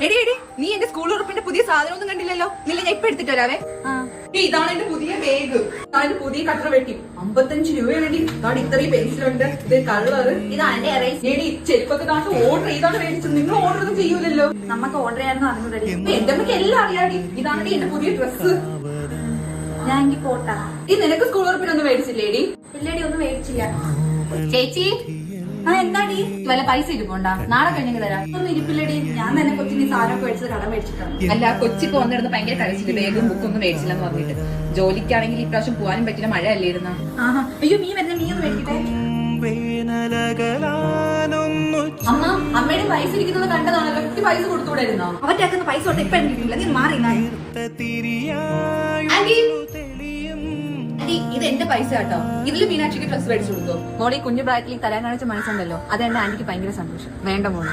എടി എടി, നീ എന്റെ സ്കൂൾ ഉറപ്പിന്റെ പുതിയ സാധനം ഒന്നും കണ്ടില്ലല്ലോ. നില്ല, ഞാൻ ഇപ്പൊ എടുത്തിട്ട് വരാവേ. ഇതാണ് എന്റെ പുതിയ ബാഗ്, അതിന്റെ പുതിയ കട്ടർ വെട്ടി 55 രൂപയാണ്. ഇതാണ് ഇത്രയും പെൻസിലുണ്ട്, ഇത് കളറ്, ഇതാണ് എടി ചെരുപ്പൊക്കെ കാണാൻ ഓർഡർ ചെയ്താണ് മേടിച്ചത്. നിങ്ങൾ ഓർഡർ ഒന്നും ചെയ്യൂലല്ലോ. നമുക്ക് ഓർഡർ ചെയ്യാനൊന്നും അറിഞ്ഞൂടടി. എന്റെ അമ്മയ്ക്ക് എല്ലാം അറിയാടി. ഇതാണ് എന്റെ പുതിയ ഡ്രസ്സ്. ഞാൻ എങ്കിൽ പോട്ടാ. ഈ നിനക്ക് സ്കൂൾ ഉറപ്പിനൊന്നും മേടിച്ചില്ലേടി? ഇല്ലടി, ഒന്നും മേടിച്ചില്ല. ചേച്ചി എന്താടി വല്ല പൈസ ഇരിപ്പുണ്ടാ? നാളെ കഴിഞ്ഞെങ്കിൽ തരാം. ഒന്നും ഇരിപ്പില്ലടി. ഞാൻ തന്നെ കൊച്ചിന് സാധനമൊക്കെ മേടിച്ചത് കടം മേടിച്ചിട്ടാണ്. അല്ല, കൊച്ചിപ്പോ വന്നിരുന്ന് ഭയങ്കര കരച്ചില്, ബാഗും ബുക്കൊന്നും മേടിച്ചില്ലെന്ന് പറഞ്ഞിട്ട്. ജോലിക്കാണെങ്കിൽ ഈ പ്രാവശ്യം പോകാനും പറ്റില്ല, മഴ അല്ലേരുന്ന. അയ്യോ, മീൻ വരുന്ന മീൻ ഒന്ന് മേടിക്കട്ടെ. അമ്മ, അമ്മയുടെ പൈസ ഇരിക്കുന്നത് കണ്ടതാണല്ലോ. എനിക്ക് പൈസ കൊടുത്തുകൂടായിരുന്നോ? അവന്റെ അകത്ത് പൈസ തൊട്ട് ഇപ്പൊ കിട്ടിയില്ല. നീ മാറി. ആന്റി, ഇത് എന്റെ പൈസ കേട്ടോ. ഇതില് മീനാക്ഷിക്ക് ഡ്രസ് മേടിച്ചു കൊടുത്തു. മോളി കുഞ്ഞു പ്രായത്തിൽ തരാൻ കാണിച്ച മനസ്സുണ്ടല്ലോ, അത് എന്റെ ആന്റിക്ക് ഭയങ്കര സന്തോഷം. വേണ്ട മോളെ.